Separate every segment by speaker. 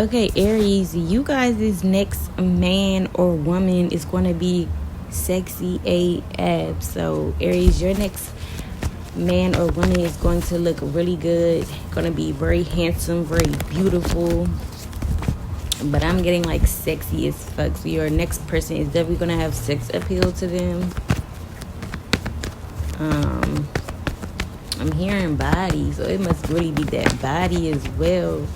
Speaker 1: Okay, Aries, you guys' next man or woman is going to be sexy AF. So, Aries, your next man or woman is going to look really good, going to be very handsome, very beautiful. But I'm getting like sexy as fuck. So, your next person is definitely going to have sex appeal to them. I'm hearing body, so it must really be that body as well.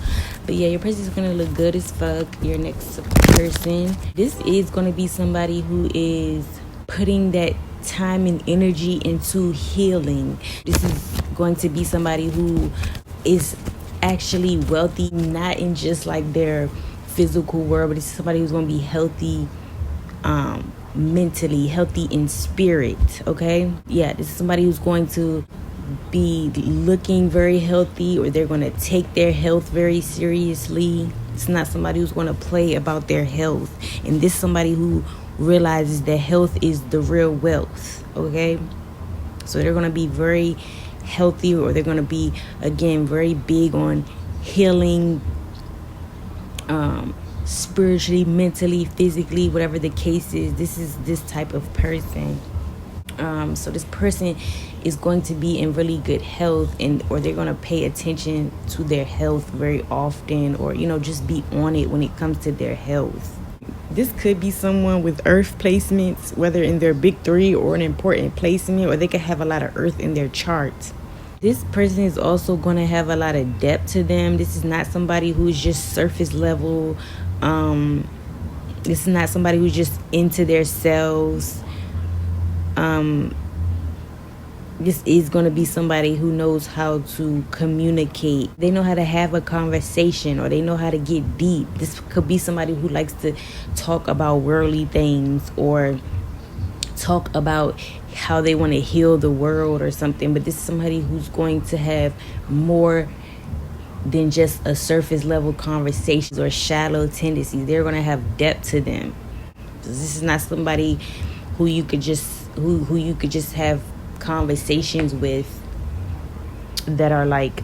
Speaker 1: But yeah, your person is gonna look good as fuck. Your next person, this is gonna be somebody who is putting that time and energy into healing. This is going to be somebody who is actually wealthy, not in just like their physical world, but it's somebody who's gonna be healthy, mentally, healthy in spirit. Okay, yeah, this is somebody who's going to be looking very healthy, or they're going to take their health very seriously. It's not somebody who's going to play about their health, and this is somebody who realizes that health is the real wealth. Okay, so they're going to be very healthy, or they're going to be, again, very big on healing, spiritually, mentally, physically, whatever the case is. This is this type of person. So this person is going to be in really good health, or they're going to pay attention to their health very often, or just be on it when it comes to their health. This could be someone with earth placements, whether in their big three or an important placement, or they could have a lot of earth in their chart. This person is also going to have a lot of depth to them. This is not somebody who's just surface level. This is not somebody who's just into their selves. This is going to be somebody who knows how to communicate. They know how to have a conversation, or they know how to get deep. This could be somebody who likes to talk about worldly things, or talk about how they want to heal the world or something. But this is somebody who's going to have more than just a surface level conversations or shallow tendencies. They're going to have depth to them. This is not somebody who you could just have conversations with that are like,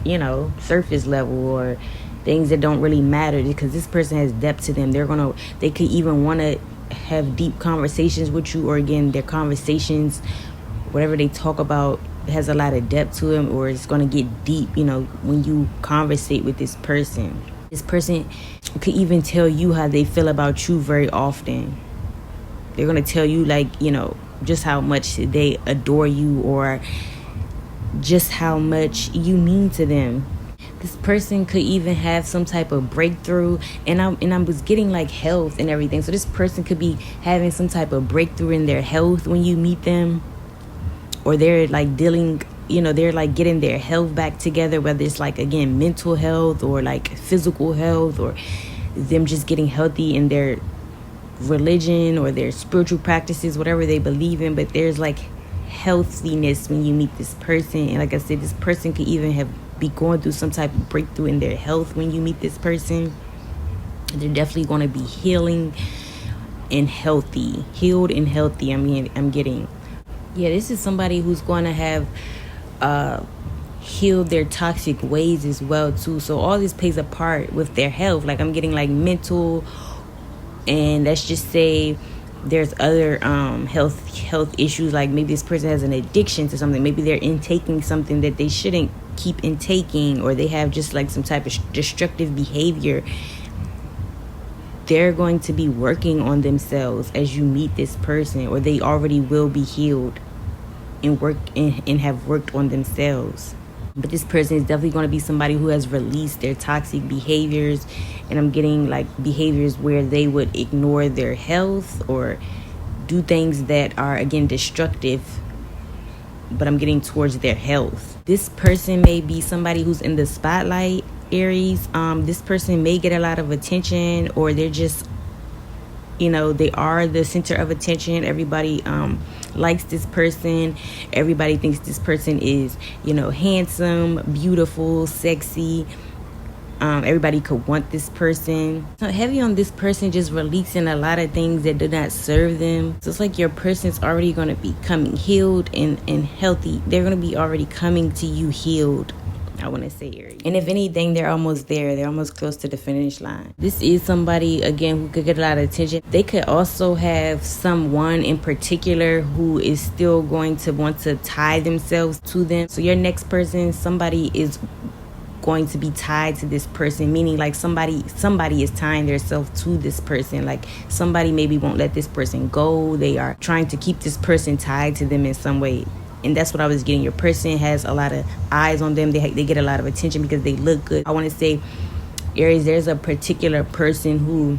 Speaker 1: surface level, or things that don't really matter, because this person has depth to them. They could even want to have deep conversations with you, or again, their conversations, whatever they talk about, has a lot of depth to them, or it's going to get deep, when you conversate with this person. This person could even tell you how they feel about you very often. They're going to tell you, like, just how much they adore you, or just how much you mean to them. This person could even have some type of breakthrough, and I was getting like health and everything. So this person could be having some type of breakthrough in their health when you meet them, or they're like dealing, they're like getting their health back together, whether it's like, again, mental health, or like physical health, or them just getting healthy in their religion or their spiritual practices, whatever they believe in. But there's like healthiness when you meet this person, and like I said, this person could even be going through some type of breakthrough in their health when you meet this person. They're definitely going to be healed and healthy. I'm getting, yeah, this is somebody who's going to have healed their toxic ways as well too. So all this plays a part with their health. Like, I'm getting like mental, and let's just say there's other health issues, like maybe this person has an addiction to something. Maybe they're intaking something that they shouldn't keep intaking, or they have just like some type of destructive behavior. They're going to be working on themselves as you meet this person, or they already will be healed and have worked on themselves. But this person is definitely going to be somebody who has released their toxic behaviors. And I'm getting like behaviors where they would ignore their health, or do things that are, again, destructive, but I'm getting towards their health. This person may be somebody who's in the spotlight, Aries. This person may get a lot of attention, or they're just, they are the center of attention. Everybody likes this person. Everybody thinks this person is, handsome, beautiful, sexy. Everybody could want this person. So heavy on this person just releasing a lot of things that do not serve them. So it's like your person's already going to be coming healed and healthy. They're going to be already coming to you healed. I want to say, Aries. And if anything, they're almost there. They're almost close to the finish line. This is somebody, again, who could get a lot of attention. They could also have someone in particular who is still going to want to tie themselves to them. So your next person, somebody is going to be tied to this person, meaning like somebody is tying themselves to this person. Like somebody maybe won't let this person go. They are trying to keep this person tied to them in some way. And that's what I was getting. Your person has a lot of eyes on them. They get a lot of attention because they look good. I want to say, Aries, there's a particular person who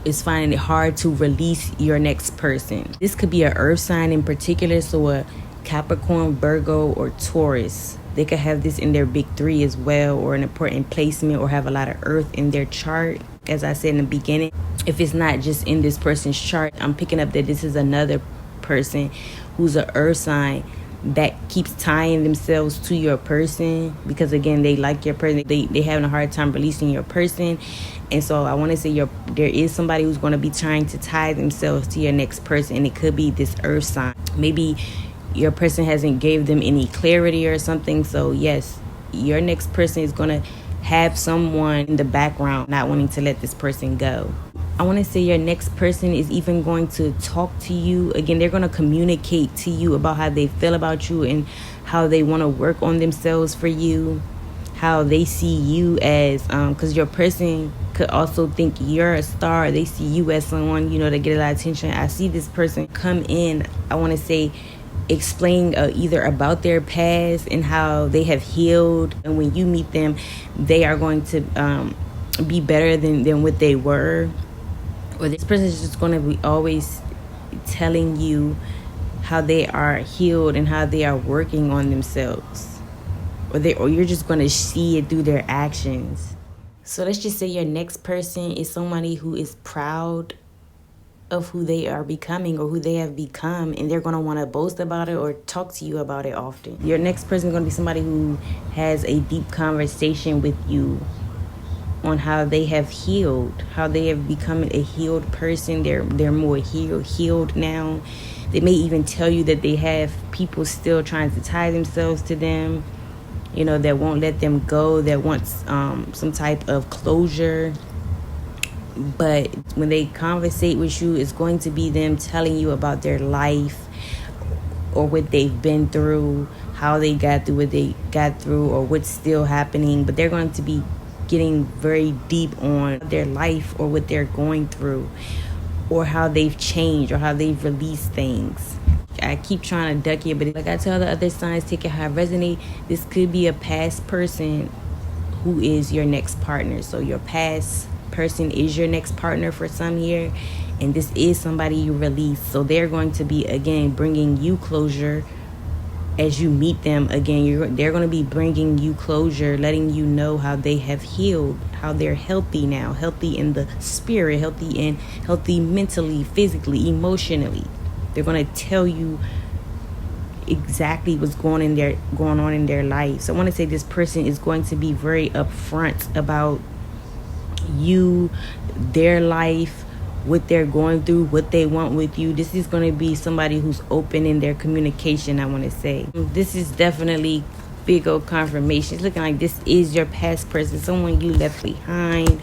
Speaker 1: is finding it hard to release your next person. This could be an earth sign in particular, so a Capricorn, Virgo, or Taurus. They could have this in their big three as well, or an important placement, or have a lot of earth in their chart. As I said in the beginning, if it's not just in this person's chart, I'm picking up that this is another person who's an earth sign that keeps tying themselves to your person because, again, they like your person. They having a hard time releasing your person. And so I want to say there is somebody who's going to be trying to tie themselves to your next person, and it could be this earth sign. Maybe your person hasn't gave them any clarity or something. So yes, your next person is going to have someone in the background not wanting to let this person go. I want to say your next person is even going to talk to you. Again, they're going to communicate to you about how they feel about you and how they want to work on themselves for you, how they see you as, because your person could also think you're a star. They see you as someone, to get a lot of attention. I see this person come in, I want to say, explain either about their past and how they have healed. And when you meet them, they are going to be better than what they were. Or this person is just going to be always telling you how they are healed and how they are working on themselves. Or you're just going to see it through their actions. So let's just say your next person is somebody who is proud of who they are becoming or who they have become, and they're going to want to boast about it or talk to you about it often. Your next person is going to be somebody who has a deep conversation with you on how they have healed, how they have become a healed person. They're more healed now. They may even tell you that they have people still trying to tie themselves to them, that won't let them go, that wants some type of closure. But when they conversate with you, it's going to be them telling you about their life or what they've been through, how they got through what they got through, or what's still happening. But they're going to be getting very deep on their life or what they're going through, or how they've changed or how they've released things. I keep trying to duck it, but like I tell the other signs, take it how it resonate. This could be a past person who is your next partner. So your past person is your next partner for some here, and this is somebody you release. So they're going to be, again, bringing you closure as you meet them again. They're going to be bringing you closure, letting you know how they have healed, how they're healthy now, healthy in the spirit, healthy mentally, physically, emotionally. They're going to tell you exactly what's going on in their life. So I want to say this person is going to be very upfront about you, their life, what they're going through, what they want with you. This is going to be somebody who's open in their communication, I want to say. This is definitely big old confirmation. It's looking like this is your past person, someone you left behind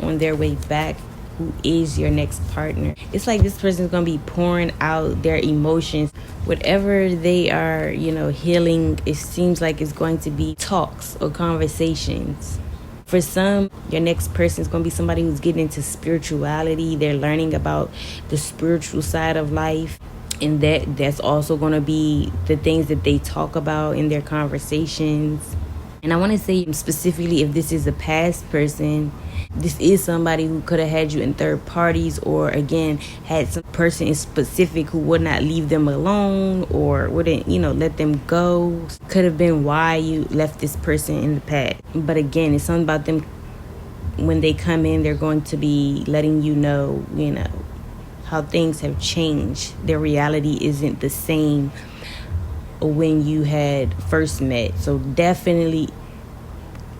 Speaker 1: on their way back, who is your next partner. It's like this person is going to be pouring out their emotions. Whatever they are, healing, it seems like it's going to be talks or conversations. For some, your next person is going to be somebody who's getting into spirituality. They're learning about the spiritual side of life. And that's also going to be the things that they talk about in their conversations. And I want to say specifically, if this is a past person, this is somebody who could have had you in third parties, or again, had some person in specific who would not leave them alone or wouldn't, let them go. Could have been why you left this person in the past. But again, it's something about them. When they come in, they're going to be letting you know, how things have changed. Their reality isn't the same when you had first met. So definitely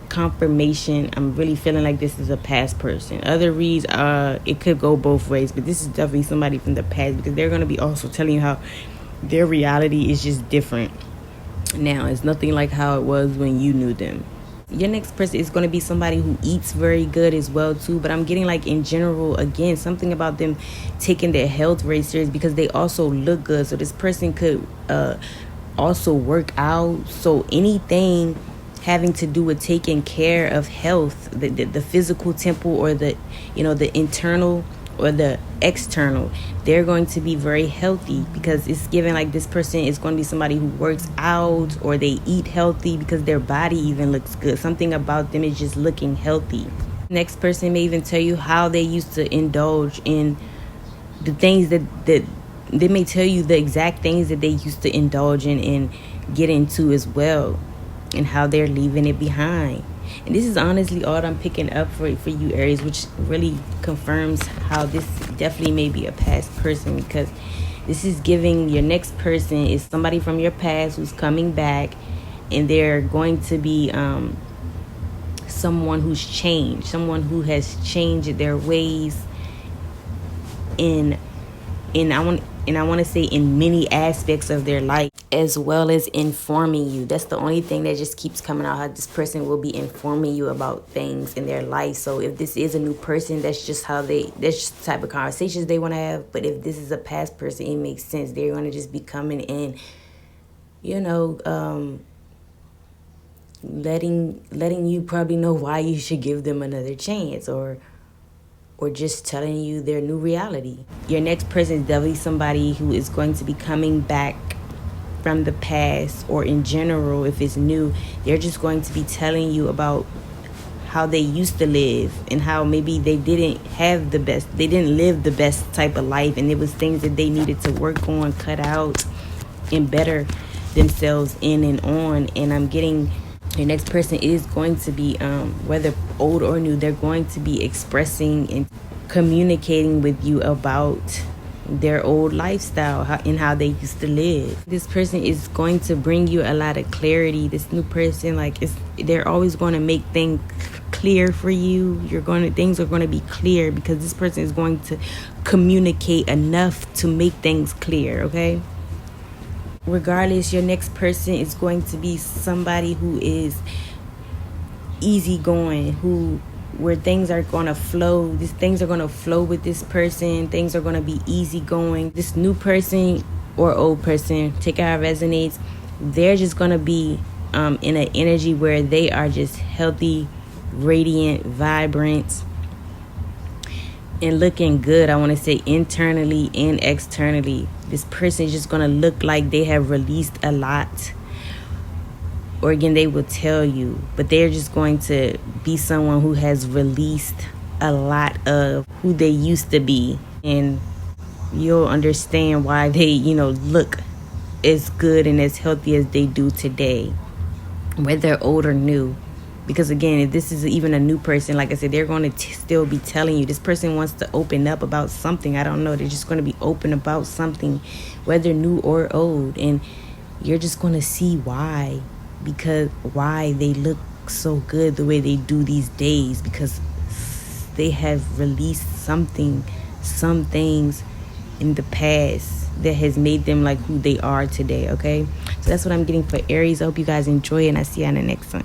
Speaker 1: confirmation. I'm really feeling like this is a past person. Other reads, it could go both ways, but this is definitely somebody from the past, because they're going to be also telling you how their reality is just different. now. It's nothing like how it was when you knew them. Your next person is going to be somebody who eats very good as well too, but I'm getting like in general, again, something about them taking their health very serious, because they also look good. So this person could also work out. So anything having to do with taking care of health, the physical temple, or the the internal or the external, they're going to be very healthy, because it's given like this person is going to be somebody who works out, or they eat healthy because their body even looks good. Something about them is just looking healthy. Next person may even tell you how they used to indulge in the things that they may tell you the exact things that they used to indulge in and get into as well, and how they're leaving it behind. And this is honestly all I'm picking up for you, Aries, which really confirms how this definitely may be a past person, because this is giving your next person is somebody from your past who's coming back, and they're going to be someone who's changed, someone who has changed their ways in I want to say in many aspects of their life, as well as informing you. That's the only thing that just keeps coming out, how this person will be informing you about things in their life. So if this is a new person, that's just the type of conversations they want to have. But if this is a past person, it makes sense. They're going to just be coming in, letting you probably know why you should give them another chance, or just telling you their new reality. Your next person is definitely somebody who is going to be coming back from the past, or in general, if it's new, they're just going to be telling you about how they used to live, and how maybe they didn't live the best type of life, and it was things that they needed to work on, cut out, and better themselves in and on. And I'm getting your next person is going to be, whether old or new, they're going to be expressing and communicating with you about their old lifestyle, and how they used to live. This person is going to bring you a lot of clarity. This new person, they're always going to make things clear for you. Things are going to be clear, because this person is going to communicate enough to make things clear, okay? Regardless, your next person is going to be somebody who is easygoing, where things are going to flow. Things are going to flow with this person. Things are going to be easygoing. This new person or old person, take out resonates, they're just going to be in an energy where they are just healthy, radiant, vibrant, and looking good. I want to say internally and externally. This person is just going to look like they have released a lot. Or again, they will tell you, but they're just going to be someone who has released a lot of who they used to be. And you'll understand why they, look as good and as healthy as they do today, whether they're old or new. Because again, if this is even a new person, like I said, they're going to still be telling you. This person wants to open up about something. I don't know. They're just going to be open about something, whether new or old. And you're just going to see why. Because why they look so good the way they do these days. Because they have released some things in the past that has made them like who they are today, okay? So that's what I'm getting for Aries. I hope you guys enjoy it, and I see you on the next one.